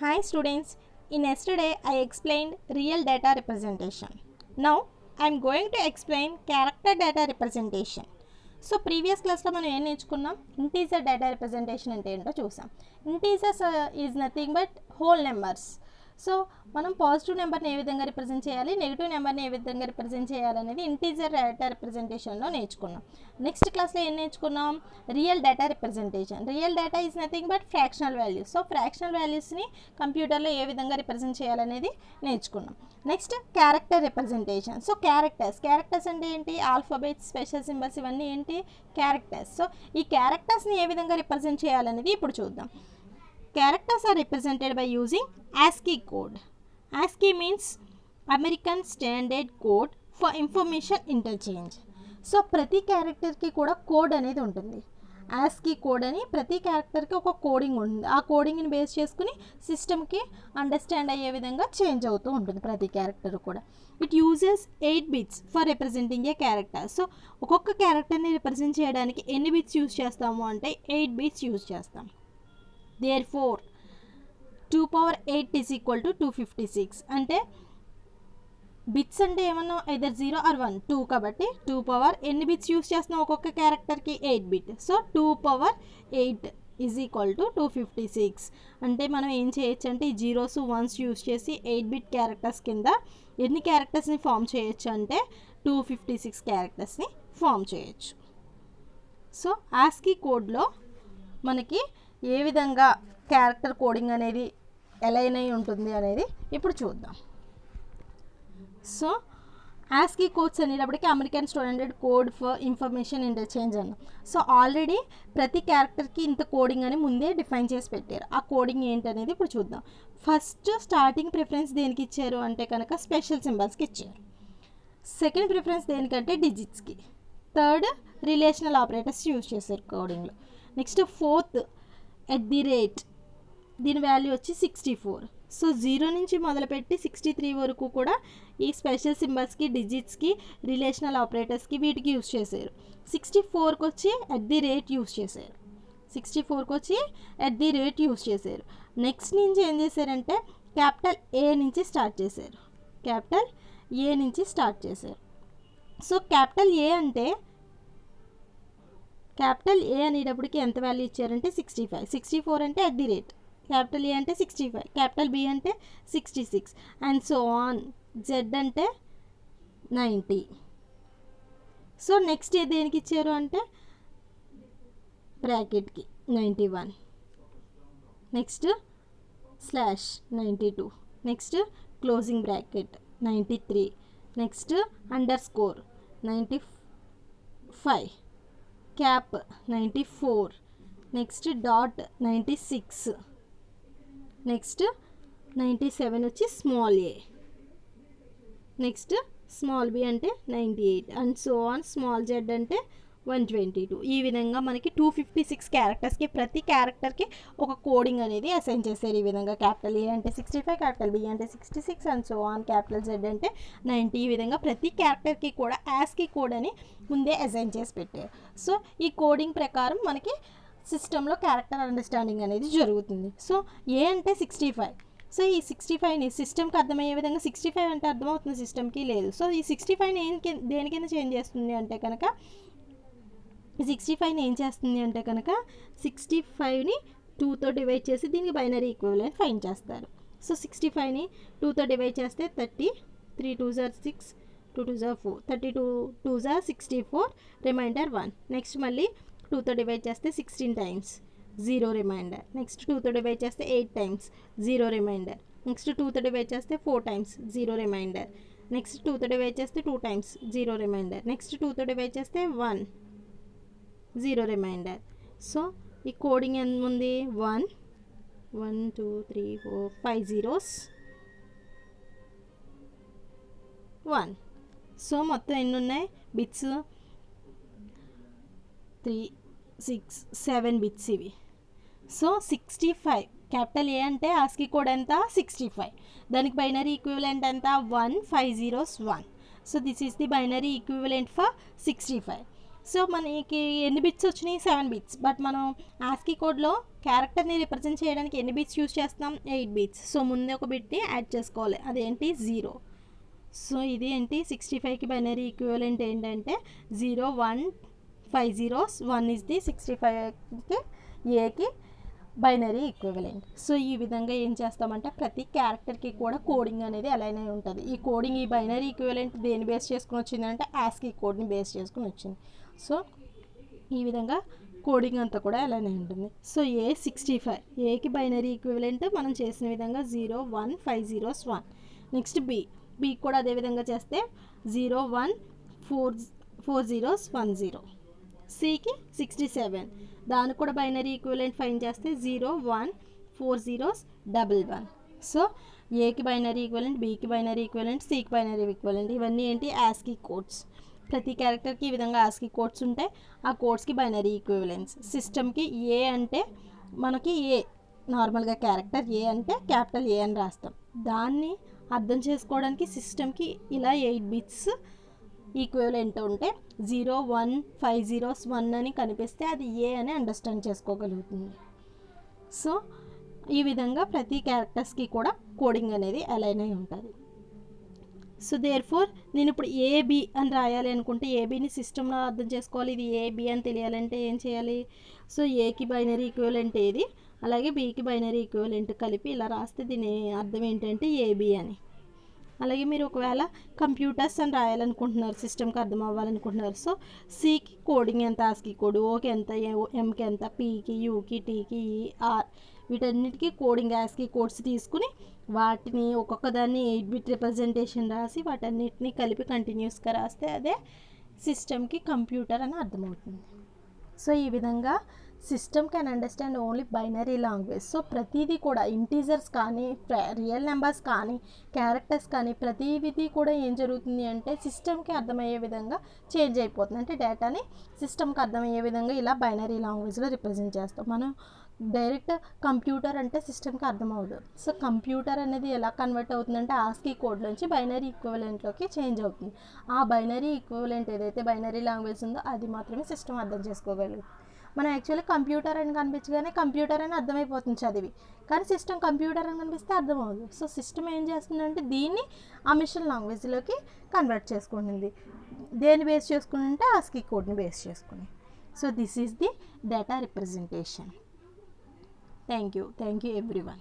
Hi students, in yesterday I explained real data representation. Now I am going to explain character data representation. So previous క్లాస్లో మనం ఏం నేర్చుకున్నాం, integer data representation అంటే ఏంటో చూసాం. Integers is nothing but whole numbers. So మనం positive నెంబర్ని ఏ విధంగా రిప్రజెంట్ చేయాలి, నెగిటివ్ నెంబర్ని ఏ విధంగా రిప్రజెంట్ చేయాలనేది ఇంటీజర్ డేటా రిప్రజెంటేషన్లో నేర్చుకున్నాం. నెక్స్ట్ క్లాస్లో ఏం నేర్చుకున్నాం, real data representation. Real data is nothing but fractional values. So ఫ్రాక్షనల్ వాల్యూస్ని కంప్యూటర్లో ఏ విధంగా రిప్రజెంట్ చేయాలనేది నేర్చుకున్నాం. Next character representation. So characters అంటే ఏంటి, ఆల్ఫాబెట్స్, స్పెషల్ సింబల్స్, ఇవన్నీ ఏంటి క్యారెక్టర్స్. సో ఈ క్యారెక్టర్స్ని ఏ విధంగా రిప్రజెంట్ చేయాలనేది ఇప్పుడు చూద్దాం. Characters are represented by using ASCII code. ASCII means American Standard Code for Information Interchange. So ప్రతి క్యారెక్టర్కి కూడా కోడ్ అనేది ఉంటుంది. ASCII కోడ్ అని ప్రతి క్యారెక్టర్కి ఒక కోడింగ్ ఉంటుంది. ఆ కోడింగ్ని బేస్ చేసుకుని సిస్టమ్కి అండర్స్టాండ్ అయ్యే విధంగా చేంజ్ అవుతూ ఉంటుంది ప్రతి క్యారెక్టర్ కూడా. It uses 8 bits for representing A character. So ఒక్కొక్క క్యారెక్టర్ని రిప్రజెంట్ చేయడానికి ఎన్ని బిట్స్ యూజ్ చేస్తాము అంటే 8 bits యూజ్ చేస్తాం. Therefore 2 power 8 is equal to 256. అంటే బిట్స్ అంటే ఏమన్నా either 0 or 1, 2 కాబట్టి 2 పవర్ ఎన్ని బిట్స్ యూస్ చేస్తున్నాం ఒక్కొక్క క్యారెక్టర్కి 8 bit. So 2 power 8 is equal to 256. అంటే మనం ఏం చేయొచ్చు అంటే ఈ జీరోస్ వన్స్ యూస్ చేసి 8 bit క్యారెక్టర్స్ కింద ఎన్ని క్యారెక్టర్స్ని ఫామ్ చేయొచ్చు అంటే 256 క్యారెక్టర్స్ని ఫామ్ చేయొచ్చు. సో ASCII కోడ్లో మనకి ఏ విధంగా క్యారెక్టర్ కోడింగ్ అనేది ఎలైన్ అయి ఉంటుంది అనేది ఇప్పుడు చూద్దాం. సో ASCII కోడ్స్ అనేటప్పటికి American standard code for information interchange అన్నాం. సో ఆల్రెడీ ప్రతి క్యారెక్టర్కి ఇంత కోడింగ్ అని ముందే డిఫైన్ చేసి పెట్టారు. ఆ కోడింగ్ ఏంటనేది ఇప్పుడు చూద్దాం. ఫస్ట్ స్టార్టింగ్ ప్రిఫరెన్స్ దేనికి ఇచ్చారు అంటే కనుక స్పెషల్ సింబల్స్కి ఇచ్చారు. సెకండ్ ప్రిఫరెన్స్ దేనికంటే డిజిట్స్కి. థర్డ్ రిలేషనల్ ఆపరేటర్స్ యూజ్ చేశారు కోడింగ్లో. నెక్స్ట్ ఫోర్త్ @ దీని వాల్యూ వచ్చి 64. సో 0 నుంచి మొదలుపెట్టి 63 వరకు కూడా ఈ స్పెషల్ సింబల్స్కి, డిజిట్స్కి, రిలేషనల్ ఆపరేటర్స్కి వీటికి యూజ్ చేశారు. 64కి వచ్చి @ యూజ్ చేశారు. 64కి వచ్చి @ యూజ్ చేశారు. నెక్స్ట్ నుంచి ఏం చేశారంటే క్యాపిటల్ ఏ నుంచి స్టార్ట్ చేశారు. క్యాపిటల్ ఏ నుంచి స్టార్ట్ చేశారు. సో క్యాపిటల్ ఏ అంటే క్యాపిటల్ ఏ అనేటప్పటికి ఎంత వాల్యూ ఇచ్చారంటే 65. 64 అంటే @ క్యాపిటల్ ఏ అంటే 65, క్యాపిటల్ బి అంటే 66 అండ్ సో ఆన్. జెడ్ అంటే 90. సో నెక్స్ట్ దేనికి ఇచ్చారు అంటే బ్రాకెట్కి 91, next slash 92, next closing bracket 93, next _ 95, cap 94, next dot 96, next 97 వచ్చి స్మాల్ ఏ, నెక్స్ట్ స్మాల్ బి అంటే 98 and so on. Small Z అంటే 122. ఈ విధంగా మనకి 256 క్యారెక్టర్స్కి ప్రతి క్యారెక్టర్కి ఒక కోడింగ్ అనేది అసైన్ చేశారు. ఈ విధంగా క్యాపిటల్ ఏ అంటే 65, క్యాపిటల్ బి అంటే 66 and so on. Capital Z అంటే 90. ఈ విధంగా ప్రతి క్యారెక్టర్కి కూడా ASCII కోడ్ అని ముందే అసైన్ చేసి పెట్టారు. సో ఈ కోడింగ్ ప్రకారం మనకి సిస్టంలో క్యారెక్టర్ అండర్స్టాండింగ్ అనేది జరుగుతుంది. సో ఏ అంటే 65. సో ఈ 65ని సిస్టమ్కి అర్థమయ్యే విధంగా 65 అంటే అర్థమవుతుంది, సిస్టమ్కి లేదు. సో ఈ 65ని దేనికైనా చేంజ్ చేస్తుంది అంటే కనుక 65ని ఏం చేస్తుంది అంటే కనుక 65ని 2తో డివైడ్ చేసి దీనికి బైనరీ ఈక్వివలెంట్ ఫైండ్ చేస్తారు. సో 65ని 2తో డివైడ్ చేస్తే 30, 3 2s are 6, 2 2s are 4, 32 2s are 64, reminder 1. Next మళ్ళీ 2తో డివైడ్ చేస్తే 16 times, 0 రిమైండర్. నెక్స్ట్ 2తో డివైడ్ చేస్తే 8 times, 0 రిమైండర్. నెక్స్ట్ 2తో డివైడ్ చేస్తే 4 times, 0 రిమైండర్. నెక్స్ట్ 2తో డివైడ్ చేస్తే 2 times, 0 రిమైండర్. నెక్స్ట్ 2తో డివైడ్ చేస్తే 1, 0 రిమైండర్. సో ఈ కోడింగ్ ఏముంది 1 1 2 3 4 5 zeros 1. సో మొత్తం ఎన్ని ఉన్నాయి బిట్స్ 3 6 7 బిట్స్ ఇవి. సో 65 క్యాపిటల్ ఏ అంటే ASCII కోడ్ ఎంత 65, దానికి బైనరీ ఈక్వివలెంట్ ఎంత 1 5 zeros 1. So this is the binary equivalent for 65. So మనకి ఎన్ని బిట్స్ వచ్చినాయి? 7 బిట్స్. బట్ మనం ఆస్కీ కోడ్లో క్యారెక్టర్ని రిప్రజెంట్ చేయడానికి ఎన్ని బిట్స్ యూస్ చేస్తాం? 8 బిట్స్. సో ముందే ఒక బిట్ని యాడ్ చేసుకోవాలి, అదేంటి 0. సో ఇది ఏంటి 65కి బైనరీ ఈక్వివలెంట్ ఏంటంటే 0 1 5 zeros, 1 is the 65కి ఏకి బైనరీ ఈక్వివలెంట్. సో ఈ విధంగా ఏం చేస్తామంటే ప్రతి క్యారెక్టర్కి కూడా కోడింగ్ అనేది అలైన్ అయి ఉంటుంది. ఈ కోడింగ్, ఈ బైనరీ ఈక్వివలెంట్ దేని బేస్ చేసుకుని వచ్చిందంటే ఆస్కీ కోడ్ని బేస్ చేసుకుని వచ్చింది. సో ఈ విధంగా కోడింగ్ అంతా కూడా అలైన్ అయి ఉంటుంది. సో ఏ 65, ఏకి బైనరీ ఈక్వివలెంట్ మనం చేసిన విధంగా 0 1 5 zeros 1. నెక్స్ట్ బి కూడా అదే విధంగా చేస్తే 0 1 4 zeros 1 0. సికి 67, దానికి కూడా బైనరీ ఈక్వివలెంట్ ఫైండ్ చేస్తే 0 1 4 zeros 1 1. సో ఏకి బైనరీ ఈక్వివలెంట్, బీకి బైనరీ ఈక్వివలెంట్, సికి బైనరీ ఈక్వివలెంట్. ఇవన్నీ ఏంటి? ASCII codes. ప్రతి క్యారెక్టర్కి ఈ విధంగా ఆస్కీ కోడ్స్ ఉంటాయి. ఆ కోడ్స్కి బైనరీ ఈక్వివలెంట్స్. సిస్టమ్కి ఏ అంటే మనకి ఏ, నార్మల్గా క్యారెక్టర్ ఏ అంటే క్యాపిటల్ ఏ అని రాస్తాం. దాన్ని అర్థం చేసుకోవడానికి సిస్టమ్కి ఇలా 8 బిట్స్ ఈక్వివలెంట్ ఉంటే 0 1 5 zeros 1 అని కనిపిస్తే అది ఏ అని అండర్స్టాండ్ చేసుకోగలుగుతుంది. సో ఈ విధంగా ప్రతి క్యారెక్టర్స్కి కూడా కోడింగ్ అనేది అలైన్ అయి ఉంటుంది. సో దేర్ఫోర్ నేను ఇప్పుడు ఏబి అని రాయాలి అనుకుంటే ఏబిని సిస్టంలో అర్థం చేసుకోవాలి. ఇది ఏబి అని తెలియాలంటే ఏం చేయాలి? సో ఏకి బైనరీ ఈక్వివలెంట్ ఏది, అలాగే బీకి బైనరీ ఈక్వివలెంట్ కలిపి ఇలా రాస్తే దీని అర్థం ఏంటంటే ఏబి అని. అలాగే మీరు ఒకవేళ కంప్యూటర్స్ అని రాయాలనుకుంటున్నారు, సిస్టమ్కి అర్థం అవ్వాలనుకుంటున్నారు. సో సికి కోడింగ్ ఎంత, ఆస్కీ కోడ్, ఓకి ఎంత, ఎంకి ఎంత, పీకి, యూకి, టీకి, ఈ, ఆర్, వీటన్నిటికీ కోడింగ్ ఆస్కీ కోడ్స్ తీసుకుని వాటిని ఒక్కొక్క దాన్ని 8 బిట్ రిప్రజెంటేషన్ రాసి వాటన్నిటిని కలిపి కంటిన్యూస్గా రాస్తే అదే సిస్టమ్కి కంప్యూటర్ అని అర్థమవుతుంది. సో ఈ విధంగా system can understand only binary language. So ప్రతిదీ కూడా ఇంటీజర్స్ కానీ, రియల్ నెంబర్స్ కానీ, క్యారెక్టర్స్ కానీ, ప్రతిదీ కూడా ఏం జరుగుతుంది అంటే సిస్టమ్కి అర్థమయ్యే విధంగా చేంజ్ అయిపోతుంది. అంటే డేటాని సిస్టమ్కి అర్థమయ్యే విధంగా ఇలా బైనరీ లాంగ్వేజ్లో రిప్రజెంట్ చేస్తాం. మనం డైరెక్ట్ కంప్యూటర్ అంటే సిస్టమ్కి అర్థం అవ్వదు. సో కంప్యూటర్ అనేది ఎలా కన్వర్ట్ అవుతుందంటే ఆస్కీ కోడ్ నుంచి బైనరీ ఈక్వివలెంట్లోకి చేంజ్ అవుతుంది. ఆ బైనరీ ఈక్వివలెంట్ ఏదైతే బైనరీ లాంగ్వేజ్ ఉందో అది మాత్రమే సిస్టమ్ అర్థం చేసుకోగలుగుతుంది. మనం యాక్చువల్లీ కంప్యూటర్ అని కనిపించగానే కంప్యూటర్ అని అర్థమైపోతుంది చదివి, కానీ సిస్టమ్ కంప్యూటర్ అని కనిపిస్తే అర్థం అవ్వదు. సో సిస్టమ్ ఏం చేస్తుందంటే దీన్ని ఆ మిషన్ లాంగ్వేజ్లోకి కన్వర్ట్ చేసుకుంటుంది. దేన్ని బేస్ చేసుకుని అంటే ఆస్కీ కోడ్ని బేస్ చేసుకుని. So this is the data representation. Thank you everyone.